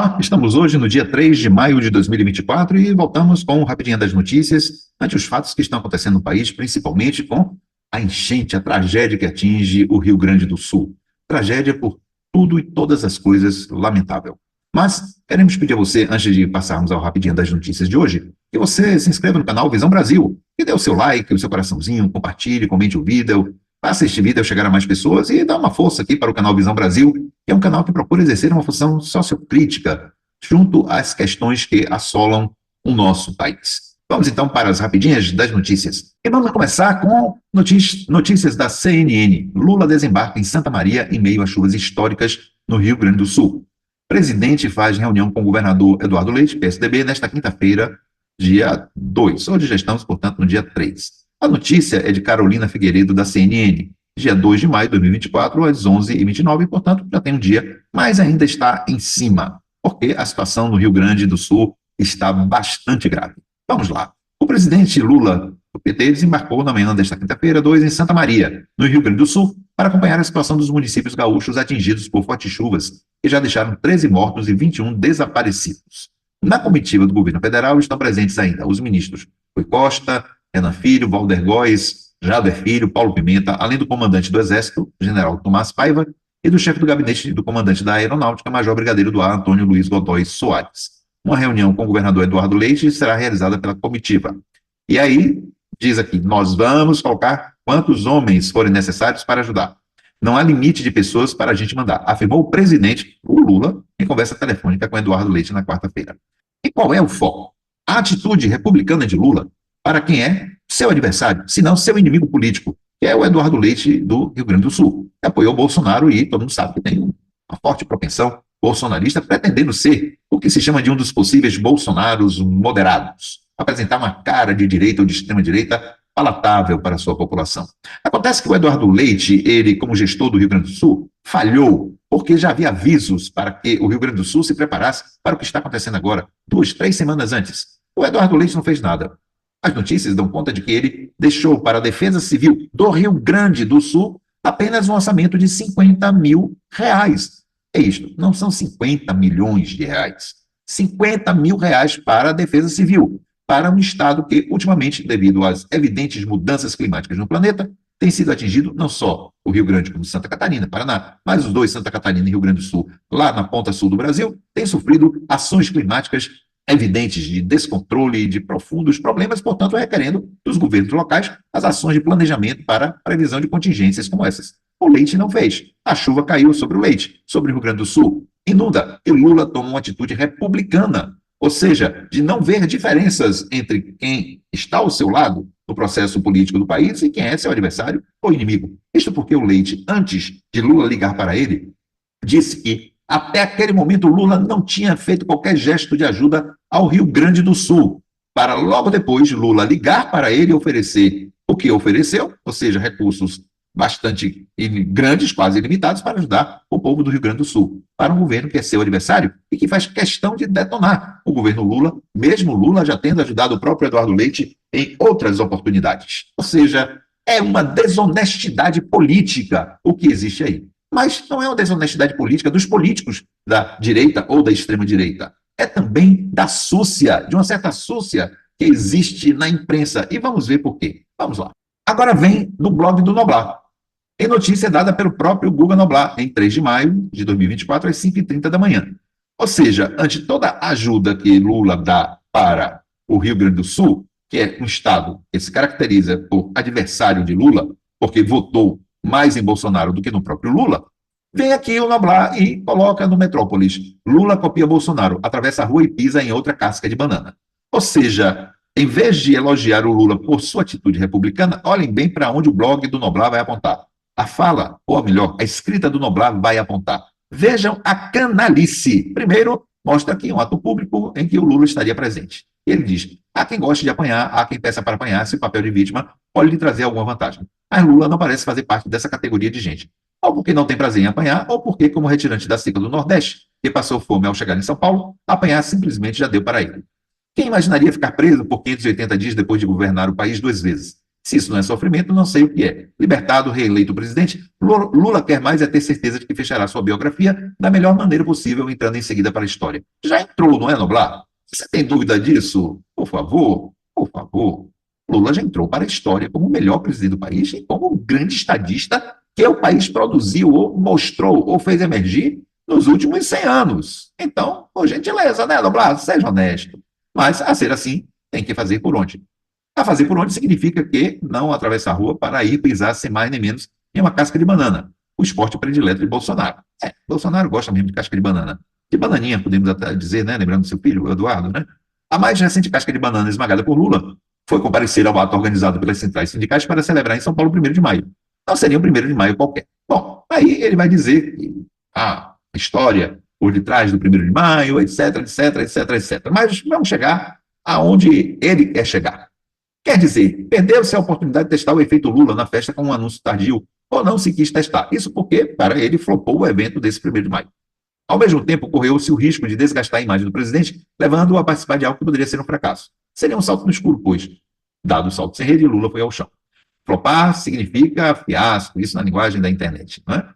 Olá, estamos hoje no dia 3 de maio de 2024 e voltamos com o Rapidinha das Notícias ante os fatos que estão acontecendo no país, principalmente com a enchente, a tragédia que atinge o Rio Grande do Sul. Tragédia por tudo e todas as coisas, lamentável. Mas queremos pedir a você, antes de passarmos ao Rapidinha das Notícias de hoje, que você se inscreva no canal Visão Brasil, que dê o seu like, o seu coraçãozinho, compartilhe, comente o vídeo, faça este vídeo chegar a mais pessoas e dá uma força aqui para o canal Visão Brasil, que é um canal que procura exercer uma função sociocrítica junto às questões que assolam o nosso país. Vamos então para as rapidinhas das notícias. E vamos começar com notícias da CNN. Lula desembarca em Santa Maria em meio a chuvas históricas no Rio Grande do Sul. Presidente faz reunião com o governador Eduardo Leite, PSDB, nesta quinta-feira, dia 2. Hoje já estamos, portanto, no dia 3. A notícia é de Carolina Figueiredo, da CNN. Dia 2 de maio de 2024, às 11h29, portanto, já tem um dia, mas ainda está em cima, porque a situação no Rio Grande do Sul está bastante grave. Vamos lá. O presidente Lula, do PT, desembarcou na manhã desta quinta-feira, 2, em Santa Maria, no Rio Grande do Sul, para acompanhar a situação dos municípios gaúchos atingidos por fortes chuvas, que já deixaram 13 mortos e 21 desaparecidos. Na comitiva do governo federal estão presentes ainda os ministros Rui Costa, Renan Filho, Walder Góes, Jader Filho, Paulo Pimenta, além do comandante do Exército, general Tomás Paiva, e do chefe do gabinete do comandante da Aeronáutica, major brigadeiro do ar, Antônio Luiz Godoy Soares. Uma reunião com o governador Eduardo Leite será realizada pela comitiva. E aí, diz aqui, nós vamos colocar quantos homens forem necessários para ajudar. Não há limite de pessoas para a gente mandar, afirmou o presidente, o Lula, em conversa telefônica com Eduardo Leite na quarta-feira. E qual é o foco? A atitude republicana de Lula para quem é seu adversário, se não seu inimigo político, que é o Eduardo Leite do Rio Grande do Sul, que apoiou Bolsonaro e todo mundo sabe que tem uma forte propensão bolsonarista, pretendendo ser o que se chama de um dos possíveis Bolsonaros moderados, apresentar uma cara de direita ou de extrema-direita palatável para a sua população. Acontece que o Eduardo Leite, ele, como gestor do Rio Grande do Sul, falhou, porque já havia avisos para que o Rio Grande do Sul se preparasse para o que está acontecendo agora, 2, 3 semanas antes. O Eduardo Leite não fez nada. As notícias dão conta de que ele deixou para a Defesa Civil do Rio Grande do Sul apenas um orçamento de R$50 mil. É isto, não são 50 milhões de reais. R$50 mil para a Defesa Civil, para um estado que, ultimamente, devido às evidentes mudanças climáticas no planeta, tem sido atingido não só o Rio Grande como Santa Catarina, Paraná, mas os dois, Santa Catarina e Rio Grande do Sul, lá na ponta sul do Brasil, têm sofrido ações climáticas evidentes de descontrole e de profundos problemas, portanto, requerendo dos governos locais as ações de planejamento para previsão de contingências como essas. O Leite não fez. A chuva caiu sobre o Leite, sobre o Rio Grande do Sul, inunda, e Lula toma uma atitude republicana, ou seja, de não ver diferenças entre quem está ao seu lado no processo político do país e quem é seu adversário ou inimigo. Isto porque o Leite, antes de Lula ligar para ele, disse que até aquele momento, Lula não tinha feito qualquer gesto de ajuda ao Rio Grande do Sul, para logo depois Lula ligar para ele e oferecer o que ofereceu, ou seja, recursos bastante grandes, quase ilimitados, para ajudar o povo do Rio Grande do Sul, para um governo que é seu adversário e que faz questão de detonar o governo Lula, mesmo Lula já tendo ajudado o próprio Eduardo Leite em outras oportunidades. Ou seja, é uma desonestidade política o que existe aí. Mas não é uma desonestidade política dos políticos da direita ou da extrema-direita. É também da súcia, de uma certa súcia que existe na imprensa. E vamos ver por quê. Vamos lá. Agora vem do blog do Noblar. Em notícia dada pelo próprio Guga Noblar, em 3 de maio de 2024, às 5h30 da manhã. Ou seja, ante toda a ajuda que Lula dá para o Rio Grande do Sul, que é um estado que se caracteriza por adversário de Lula, porque votou mais em Bolsonaro do que no próprio Lula, vem aqui o Noblar e coloca no Metrópolis: Lula copia Bolsonaro, atravessa a rua e pisa em outra casca de banana. Ou seja, em vez de elogiar o Lula por sua atitude republicana, olhem bem para onde o blog do Noblar vai apontar. A fala, ou melhor, a escrita do Noblar vai apontar. Vejam a canalice. Primeiro, mostra aqui um ato público em que o Lula estaria presente. Ele diz: há quem goste de apanhar, há quem peça para apanhar, se o papel de vítima pode lhe trazer alguma vantagem. Mas Lula não parece fazer parte dessa categoria de gente. Ou porque não tem prazer em apanhar, ou porque, como retirante da seca do Nordeste, que passou fome ao chegar em São Paulo, apanhar simplesmente já deu para ele. Quem imaginaria ficar preso por 580 dias depois de governar o país 2 vezes? Se isso não é sofrimento, não sei o que é. Libertado, reeleito presidente, Lula quer mais é ter certeza de que fechará sua biografia da melhor maneira possível, entrando em seguida para a história. Já entrou, não é, Noblar? Você tem dúvida disso? Por favor, por favor. Lula já entrou para a história como o melhor presidente do país e como o grande estadista que o país produziu, ou mostrou, ou fez emergir nos últimos 100 anos. Então, por gentileza, né, Noblar? Seja honesto. Mas, a ser assim, tem que fazer por onde? A fazer por onde significa que não atravessar a rua para ir pisar, sem mais nem menos, em uma casca de banana. O esporte predileto de Bolsonaro. Bolsonaro gosta mesmo de casca de banana. De bananinha, podemos até dizer, né? Lembrando do seu filho, o Eduardo, né? A mais recente casca de banana esmagada por Lula foi comparecer ao ato organizado pelas centrais sindicais para celebrar em São Paulo o 1º de maio. Não seria um 1º de maio qualquer. Bom, aí ele vai dizer que a história por detrás do 1º de maio, etc, etc, etc, etc. Mas vamos chegar aonde ele quer chegar. Quer dizer, perdeu-se a oportunidade de testar o efeito Lula na festa com um anúncio tardio, ou não se quis testar. Isso porque, para ele, flopou o evento desse 1º de maio. Ao mesmo tempo, correu-se o risco de desgastar a imagem do presidente, levando-o a participar de algo que poderia ser um fracasso. Seria um salto no escuro, pois, dado o salto sem rede, Lula foi ao chão. Flopar significa fiasco, isso na linguagem da internet, não é?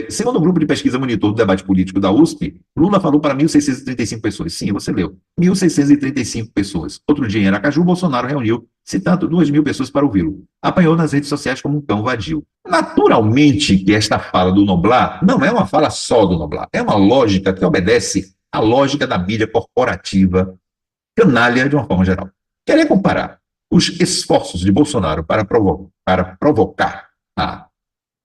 Segundo o grupo de pesquisa monitor do debate político da USP, Lula falou para 1.635 pessoas. Sim, você leu. 1.635 pessoas. Outro dia em Aracaju, Bolsonaro reuniu, citando 2.000 pessoas para ouvi-lo. Apanhou nas redes sociais como um cão vadio. Naturalmente que esta fala do Noblar não é uma fala só do Noblar, é uma lógica que obedece à lógica da mídia corporativa canalha de uma forma geral. Querer comparar os esforços de Bolsonaro para provocar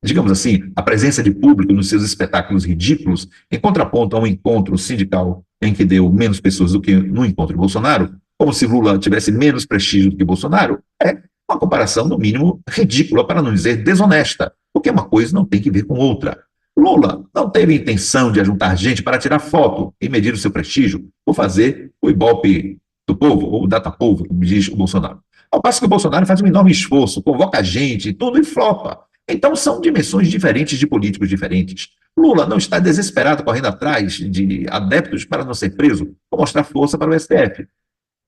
digamos assim, a presença de público nos seus espetáculos ridículos, em contraponto a um encontro sindical em que deu menos pessoas do que no encontro de Bolsonaro, como se Lula tivesse menos prestígio do que Bolsonaro, é uma comparação, no mínimo, ridícula, para não dizer desonesta, porque uma coisa não tem que ver com outra. Lula não teve intenção de ajuntar gente para tirar foto e medir o seu prestígio, ou fazer o ibope do povo, ou o data-povo, como diz o Bolsonaro. Ao passo que o Bolsonaro faz um enorme esforço, convoca gente, tudo e flopa. Então, são dimensões diferentes de políticos diferentes. Lula não está desesperado correndo atrás de adeptos para não ser preso ou mostrar força para o STF.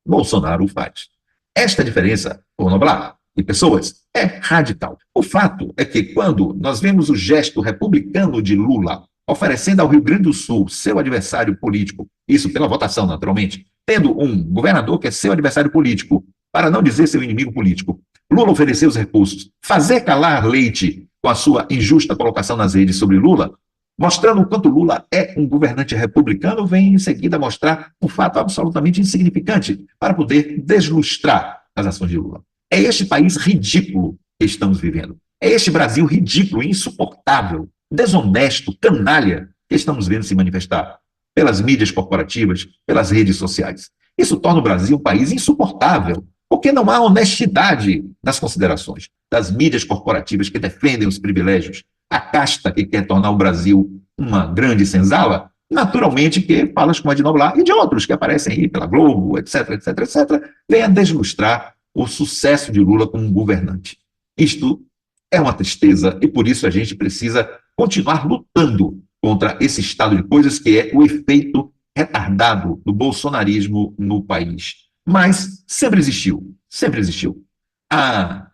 Bolsonaro o faz. Esta diferença, por Noblar e pessoas, é radical. O fato é que, quando nós vemos o gesto republicano de Lula oferecendo ao Rio Grande do Sul seu adversário político, isso pela votação, naturalmente, tendo um governador que é seu adversário político, para não dizer seu inimigo político, Lula ofereceu os recursos, fazer calar Leite com a sua injusta colocação nas redes sobre Lula, mostrando o quanto Lula é um governante republicano, vem em seguida mostrar um fato absolutamente insignificante para poder deslustrar as ações de Lula. É este país ridículo que estamos vivendo. É este Brasil ridículo, insuportável, desonesto, canalha que estamos vendo se manifestar pelas mídias corporativas, pelas redes sociais. Isso torna o Brasil um país insuportável, porque não há honestidade nas considerações das mídias corporativas que defendem os privilégios, a casta que quer tornar o Brasil uma grande senzala, naturalmente que falas como a de Noblar e de outros que aparecem aí pela Globo, etc, etc, etc, vem a deslustrar o sucesso de Lula como governante. Isto é uma tristeza e por isso a gente precisa continuar lutando contra esse estado de coisas que é o efeito retardado do bolsonarismo no país. Mas sempre existiu, sempre existiu. A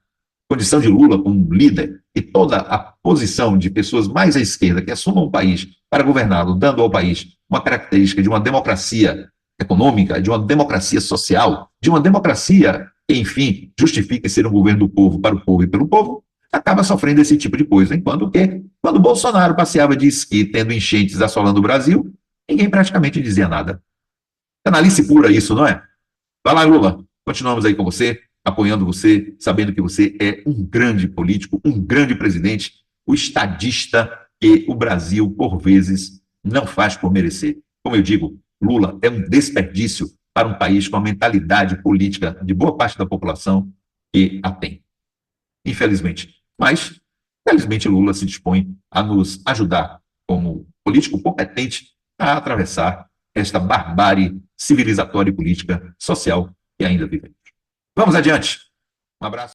condição de Lula como líder e toda a posição de pessoas mais à esquerda que assumam o país para governá-lo, dando ao país uma característica de uma democracia econômica, de uma democracia social, de uma democracia que, enfim, justifique ser um governo do povo, para o povo e pelo povo, acaba sofrendo esse tipo de coisa. Enquanto que, quando Bolsonaro passeava de esqui, tendo enchentes assolando o Brasil, ninguém praticamente dizia nada. Canalice pura isso, não é? Vai lá, Lula. Continuamos aí com você, apoiando você, sabendo que você é um grande político, um grande presidente, o estadista que o Brasil, por vezes, não faz por merecer. Como eu digo, Lula é um desperdício para um país com a mentalidade política de boa parte da população que a tem. Infelizmente. Mas, felizmente, Lula se dispõe a nos ajudar como político competente a atravessar esta barbárie civilizatória e política social que ainda vivemos. Vamos adiante. Um abraço.